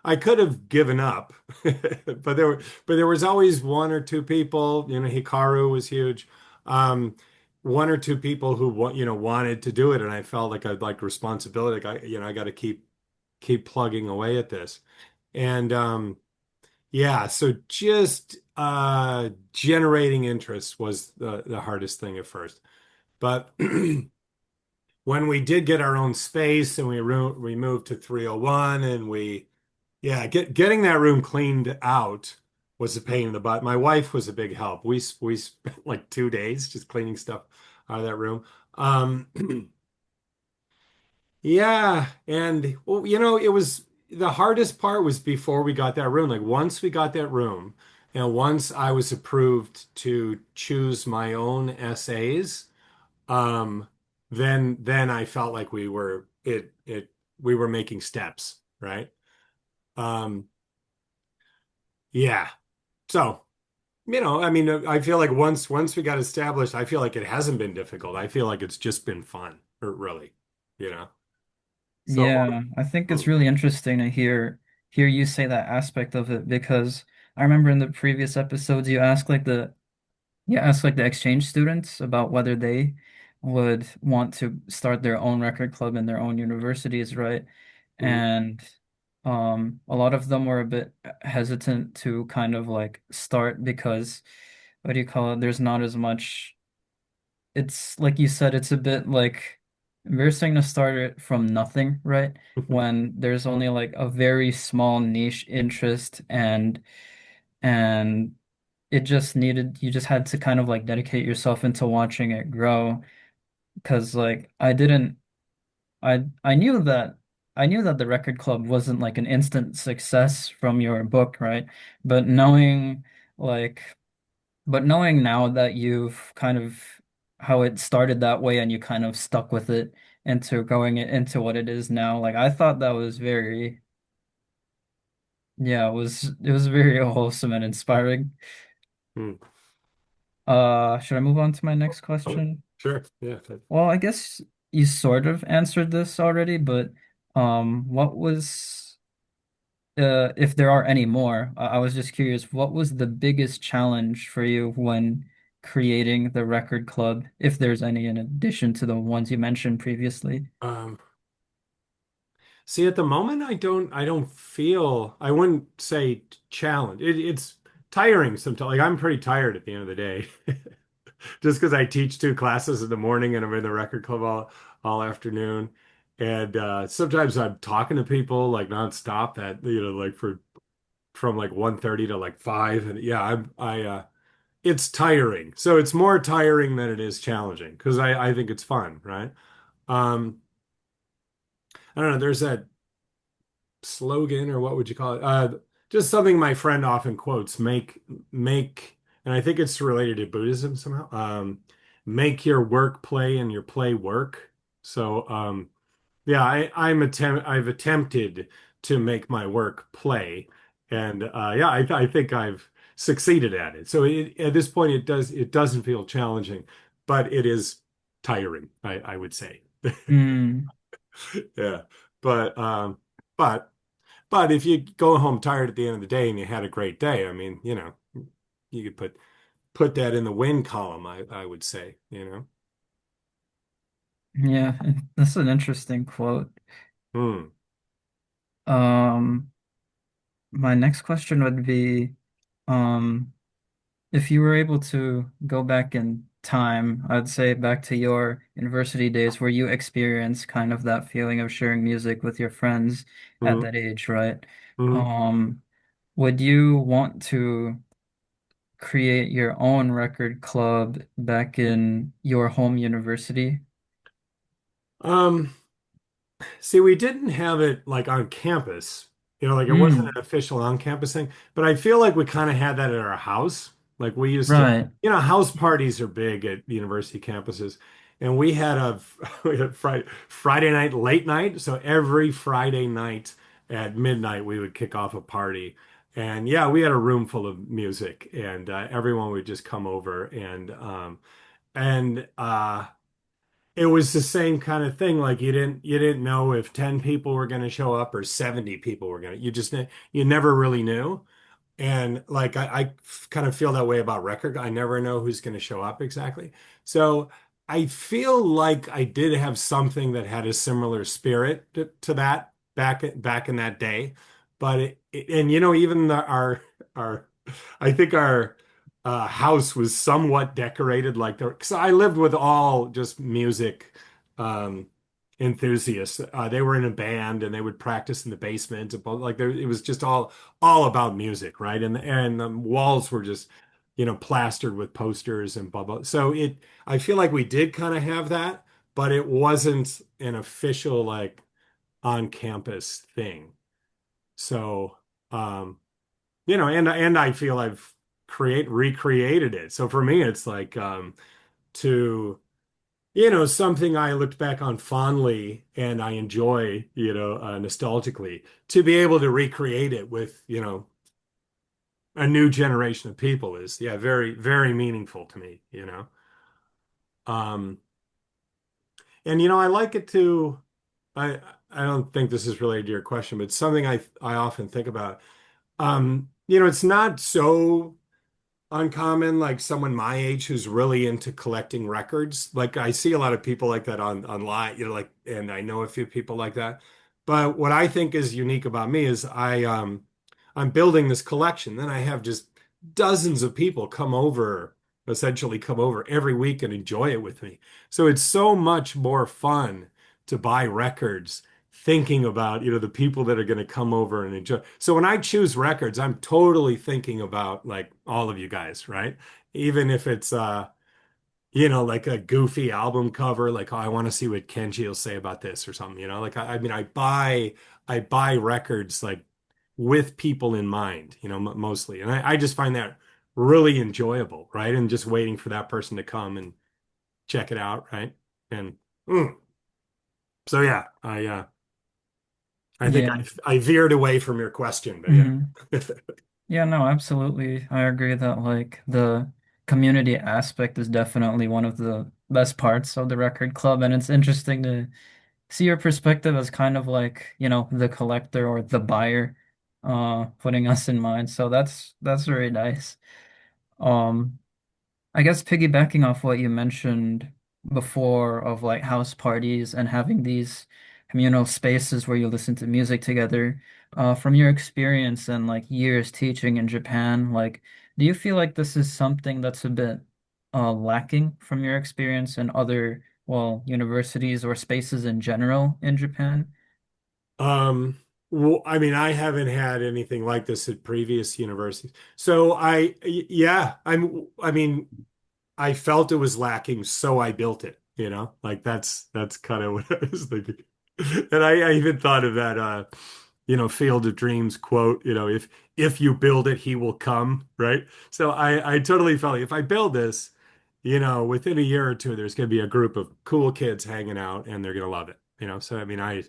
I could have given up, but there was always one or two people. Hikaru was huge. Um, one or two people who wanted to do it, and I felt like I'd like responsibility. Like I got to keep plugging away at this, and yeah, so just generating interest was the hardest thing at first, but. When we did get our own space and we moved to 301 and yeah, getting that room cleaned out was a pain in the butt. My wife was a big help. We spent like 2 days just cleaning stuff out of that room. Um, yeah, and well, it was the hardest part was before we got that room. Like once we got that room, and once I was approved to choose my own essays. um, then I felt like we were making steps, right? Um, yeah. So, I mean, I feel like once we got established, I feel like it hasn't been difficult. I feel like it's just been fun, or really, you know. So, Yeah, I think it's hmm, really interesting to hear you say that aspect of it because I remember in the previous episodes you ask like the exchange students about whether they would want to start their own record club in their own universities, right? hmm, And a lot of them were a bit hesitant to kind of like start because what do you call it? There's not as much. It's like you said, it's a bit like embarrassing to start it from nothing, right? When there's only like a very small niche interest and it just needed you just had to kind of like dedicate yourself into watching it grow because like I knew that the record club wasn't like an instant success from your book, right? But like knowing now that you've kind of how it started that way and you kind of stuck with it into going it into what it is now, like I thought that was very yeah, it was very wholesome and inspiring. Hmm. Should I move on to my next question? Sure. Yeah. Well, I guess you sort of answered this already, but what was if there are any more, I was just curious, what was the biggest challenge for you when creating the record club, if there's any in addition to the ones you mentioned previously? Um, See, at the moment, I don't feel, I wouldn't say challenge. It's tiring sometimes. Like I'm pretty tired at the end of the day, just because I teach two classes in the morning and I'm in the record club all afternoon. And sometimes I'm talking to people like nonstop that, like from like 1:30 to like 5. And yeah, it's tiring. So it's more tiring than it is challenging because I think it's fun, right? Um, I don't know. There's that slogan, or what would you call it? Just something my friend often quotes, and I think it's related to Buddhism somehow. Make your work play and your play work. So, yeah, I've attempted to make my work play, and yeah, I think I've succeeded at it. So at this point, it doesn't feel challenging, but it is tiring, I would say. Hmm. Yeah, but but. But if you go home tired at the end of the day and you had a great day, I mean, you could put that in the win column, I would say. Yeah, that's an interesting quote. Hmm. Um, my next question would be, um, if you were able to go back in time, I'd say back to your university days where you experienced kind of that feeling of sharing music with your friends at Hmm. that age, right? Hmm. Um, would you want to create your own record club back in your home university? Um, See, we didn't have it like on campus, like it wasn't Mm, an official on campus thing, but I feel like we kind of had that at our house. Like we used to, right. house parties are big at university campuses. And we had we had Friday night late night. So every Friday night at midnight, we would kick off a party. And yeah, we had a room full of music, and everyone would just come over, and it was the same kind of thing. Like you didn't know if 10 people were going to show up or 70 people were going to. You never really knew. And like I kind of feel that way about record. I never know who's going to show up exactly. So I feel like I did have something that had a similar spirit to that back in that day. But and even our I think our house was somewhat decorated like the because I lived with all just music um, enthusiasts. They were in a band and they would practice in the basement. Like it was just all about music, right? And the walls were just plastered with posters and blah blah. So I feel like we did kind of have that, but it wasn't an official like on campus thing. So and I feel I've recreated it. So for me, it's like to something I looked back on fondly and I enjoy, nostalgically, to be able to recreate it with, a new generation of people is, yeah, very, very meaningful to me. Um, and I like it to, I, I don't think this is related to your question, but something I often think about. It's not so uncommon, like someone my age who's really into collecting records. Like I see a lot of people like that online, like, and I know a few people like that. But what I think is unique about me is I'm building this collection. Then I have just dozens of people essentially come over every week and enjoy it with me. So it's so much more fun to buy records thinking about, the people that are going to come over and enjoy. So when I choose records, I'm totally thinking about like all of you guys, right? Even if it's like a goofy album cover, like, oh, I want to see what Kenji will say about this or something, like I mean, I buy records like with people in mind, mostly. And I just find that really enjoyable, right? And just waiting for that person to come and check it out, right? And mm, so yeah, I think Yeah. I veered away from your question, but yeah. Hmm. Yeah, no, absolutely. I agree that like the community aspect is definitely one of the best parts of the record club, and it's interesting to see your perspective as kind of like, the collector or the buyer, putting us in mind. So that's very nice. Um, I guess piggybacking off what you mentioned before of like house parties and having these communal spaces where you listen to music together, from your experience and like years teaching in Japan, like, do you feel like this is something that's a bit lacking from your experience in other, well, universities or spaces in general in Japan? Um, well, I mean, I haven't had anything like this at previous universities. So yeah, I mean, I felt it was lacking, so I built it, like that's kind of what I was thinking. And I even thought of that, Field of Dreams quote, if you build it, he will come, right? So I totally felt like if I build this, within a year or two, there's going to be a group of cool kids hanging out and they're going to love it, So I mean,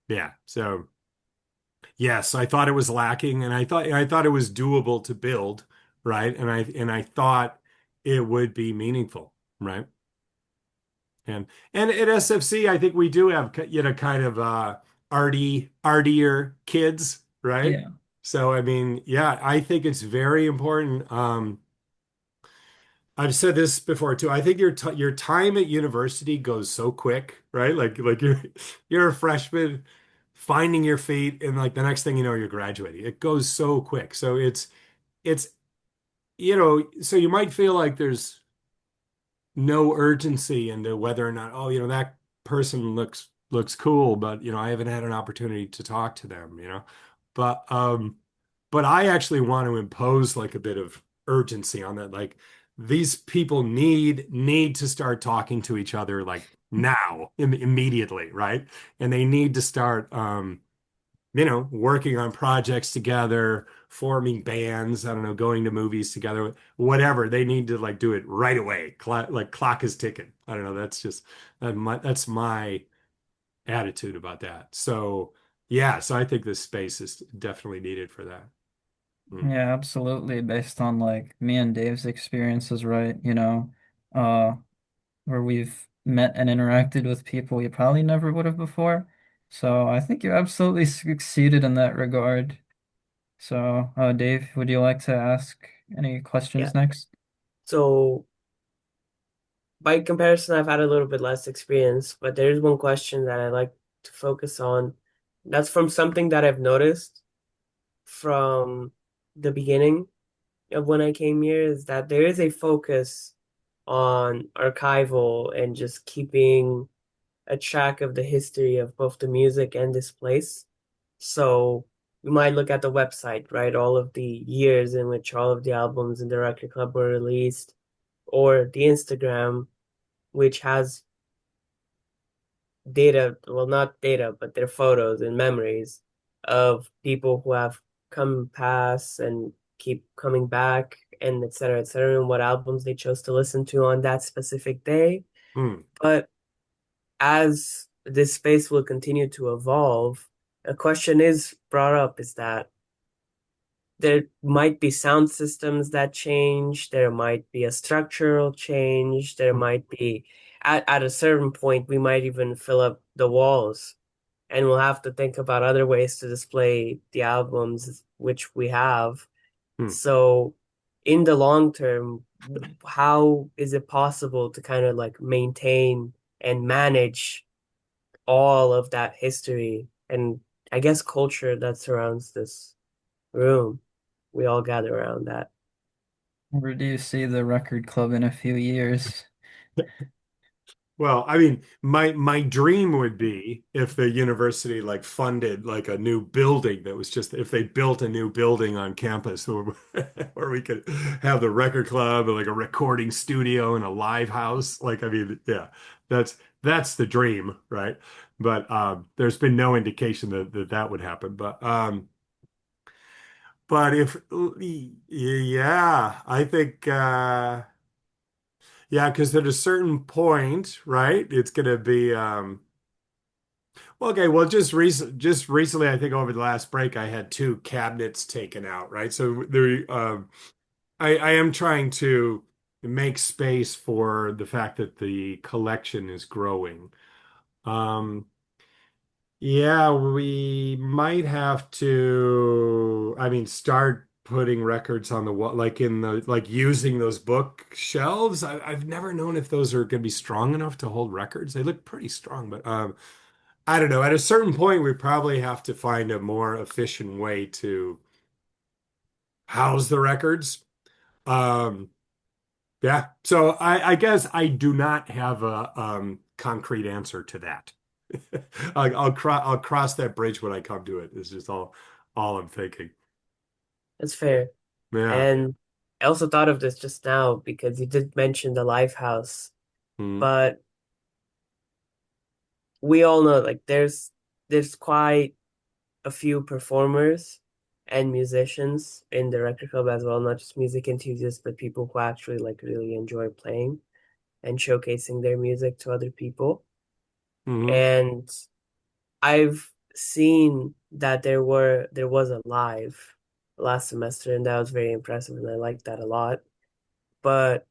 yeah, so yes, I thought it was lacking, and I thought it was doable to build, right? And I thought it would be meaningful, right? And at SFC, I think we do have kind of artier kids, right? Yeah. So I mean, yeah, I think it's very important. I've said this before too. I think your time at university goes so quick, right? Like you're a freshman finding your feet and like the next thing you know you're graduating. It goes so quick. So it's so you might feel like there's no urgency into whether or not, oh, that person looks cool, but I haven't had an opportunity to talk to them, But but I actually want to impose like a bit of urgency on that. Like these people need to start talking to each other like now, immediately, right? And they need to start working on projects together, forming bands, I don't know, going to movies together, whatever. They need to like do it right away. Like clock is ticking. I don't know. That's my attitude about that. So yeah, so I think this space is definitely needed for that. Mm. Yeah, absolutely. Based on like me and Dave's experiences, right? Where we've met and interacted with people you probably never would have before. So I think you absolutely succeeded in that regard. So, Dave, would you like to ask any Yeah. questions next? So by comparison, I've had a little bit less experience, but there's one question that I like to focus on. That's from something that I've noticed from the beginning of when I came here is that there is a focus on archival and just keeping a track of the history of both the music and this place. So we might look at the website, right? All of the years in which all of the albums in the record club were released, or the Instagram, which has data, well, not data, but their photos and memories of people who have come past and keep coming back, and et cetera, and what albums they chose to listen to on that specific day. Mm. But as this space will continue to evolve, a question is brought up is that there might be sound systems that change, there might be a structural change, there Mm. might be at a certain point we might even fill up the walls and we'll have to think about other ways to display the albums which we have. Mm. So in the long term, how is it possible to kind of like maintain and manage all of that history and I guess culture that surrounds this room? We all gather around that. Where do you see the record club in a few years? Well, I mean, my dream would be if the university like funded like a new building that was just if they built a new building on campus where we could have the record club and like a recording studio and a live house. Like, I mean, yeah, that's the dream, right? But there's been no indication that would happen. But if yeah, I think yeah, because at a certain point, right, it's gonna be well, okay, well just recently, I think over the last break, I had two cabinets taken out, right? So there I am trying to make space for the fact that the collection is growing. Um yeah, we might have to, I mean, start putting records on the wall, like in the, like using those bookshelves. I've never known if those are going to be strong enough to hold records. They look pretty strong, but I don't know. At a certain point, we probably have to find a more efficient way to house the records. Um, yeah. So I guess I do not have a concrete answer to that. I'll cross that bridge when I come to it. It's just all I'm thinking. That's fair. Yeah. And I also thought of this just now because you did mention the live house, Mm, but we all know like there's quite a few performers and musicians in the record club as well, not just music enthusiasts, but people who actually like really enjoy playing and showcasing their music to other people. hmm And I've seen that there was a live last semester, and that was very impressive, and I liked that a lot. But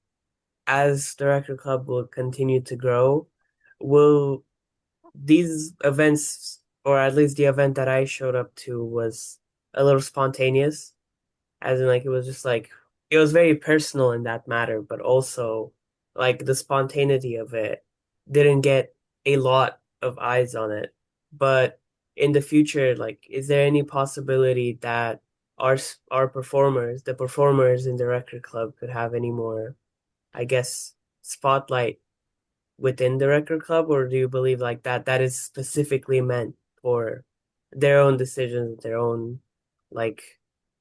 as the record club will continue to grow, will these events, or at least the event that I showed up to, was a little spontaneous, as in like it was just like it was very personal in that matter, but also like the spontaneity of it didn't get a lot of eyes on it. But in the future, like, is there any possibility that our performers, the performers in the record club, could have any more, I guess, spotlight within the record club, or do you believe like that is specifically meant for their own decisions, their own like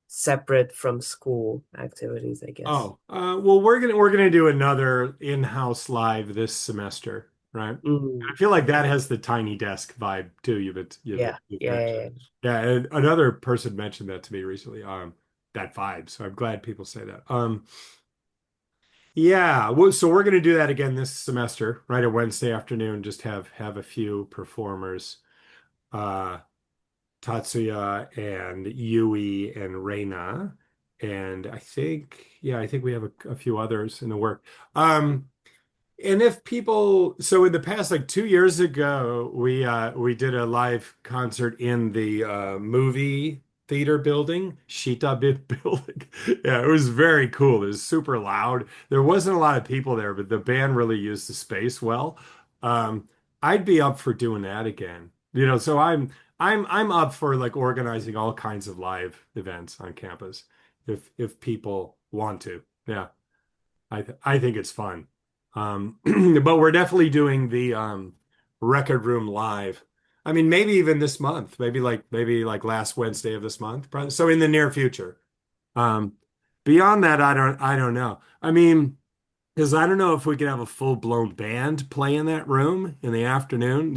separate from school activities, I guess? Oh, well, we're gonna do another in-house live this semester, right? I Mm, feel like that okay. has the tiny desk vibe too. Yeah, You've yeah, yeah, mentioned. yeah. Yeah, and another person mentioned that to me recently. That vibe. So I'm glad people say that. Yeah, well, so we're gonna do that again this semester, right? A Wednesday afternoon, just have a few performers. Uh, Tatsuya and Yui and Reina. And I think we have a few others in the work. Um, and if people, so in the past, like 2 years ago, we did a live concert in the movie theater building, building. Yeah, it was very cool. It was super loud. There wasn't a lot of people there, but the band really used the space well. Um, I'd be up for doing that again. So I'm up for like organizing all kinds of live events on campus if people want to. Yeah. I think it's fun. But we're definitely doing the record room live. I mean, maybe even this month, maybe like last Wednesday of this month. Probably. So in the near future. Um, Beyond that, I don't know. I mean, because I don't know if we could have a full-blown band play in that room in the afternoon.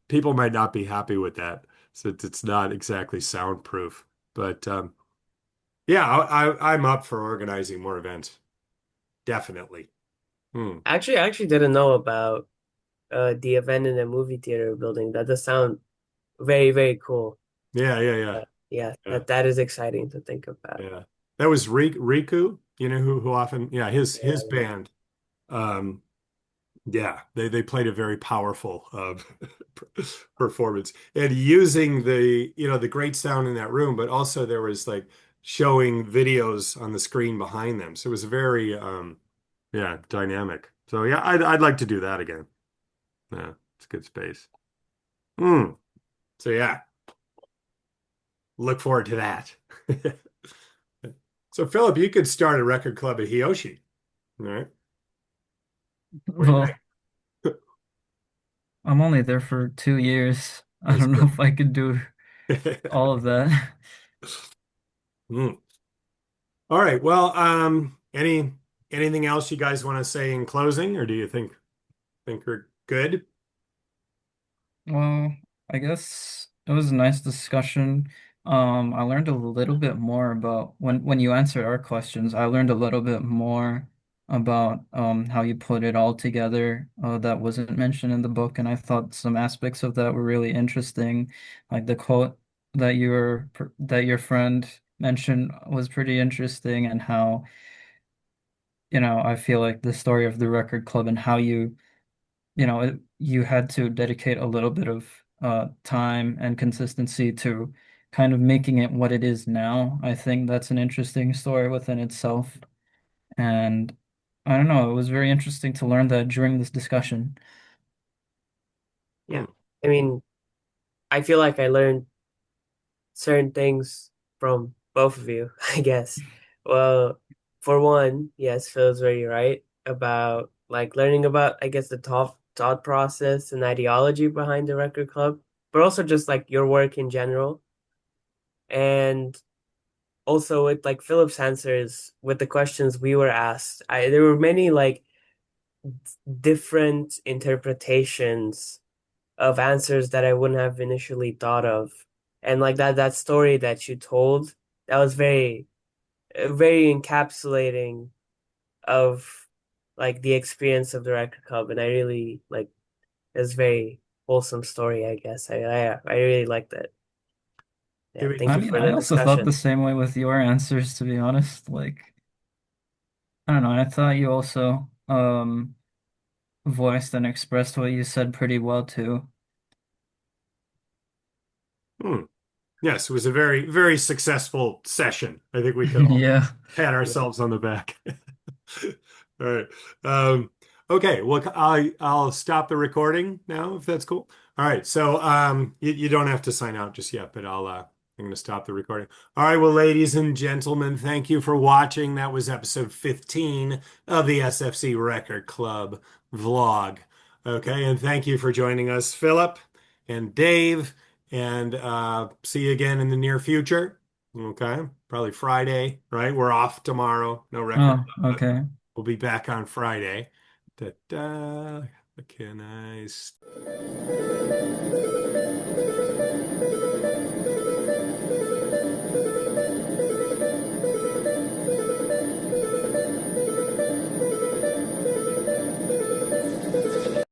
People might not be happy with that, since it's not exactly soundproof. But yeah, I'm up for organizing more events. Definitely. Hmm. I actually didn't know about the event in the movie theater building. That does sound very, very cool. Yeah, yeah, yeah, Yeah, yeah, that is exciting to think about. yeah. That was Riku, who often, yeah, his Yeah. band. Um, yeah, they played a very powerful performance and using the great sound in that room, but also there was like showing videos on the screen behind them. So it was very yeah, dynamic. So yeah, I'd like to do that again. Yeah, it's good space. Hmm. So yeah, look forward to that. So Philip, you could start a record club at Hiyoshi, all right? What do you Well, think? I'm only there for 2 years. I That's don't know good. if I could do all of that. Mm. All right. Well, anything else you guys want to say in closing, or do you think we're good? Well, I guess it was a nice discussion. I learned a little bit more about when you answered our questions, I learned a little bit more about how you put it all together that wasn't mentioned in the book, and I thought some aspects of that were really interesting. Like the quote that your friend mentioned was pretty interesting, and how, I feel like the story of the record club and how you had to dedicate a little bit of time and consistency to kind of making it what it is now. I think that's an interesting story within itself. And I don't know, it was very interesting to learn that during this discussion. Yeah. Hmm. I mean, I feel like I learned certain things from both of you, I guess. Well, for one, yes, Phil's very right about like learning about, I guess, the thought process and ideology behind the record club, but also just like your work in general. And also with like Philip's answers with the questions we were asked, there were many like different interpretations of answers that I wouldn't have initially thought of. And like that story that you told, that was very encapsulating of like the experience of the record club. And I really like it's very wholesome story, I guess. I really like that. Yeah, Maybe. thank I you mean, for I the also thought the discussion. same way with your answers, to be honest. Like, I don't know, I thought you also voiced and expressed what you said pretty well too. Hmm. Yes, it was a very, very successful session. I think we could all Yeah. pat Yeah. ourselves on the back. All right. Okay. Well, I'll stop the recording now if that's cool. All right. So you don't have to sign out just yet, but I'm going to stop the recording. All right. Well, ladies and gentlemen, thank you for watching. That was episode 15 of the SFC Record Club vlog. Okay. And thank you for joining us, Philip and Dave, and see you again in the near future. Okay. Probably Friday, right? We're off tomorrow. No record Oh, okay. we'll be back on Friday. Da, da, can I?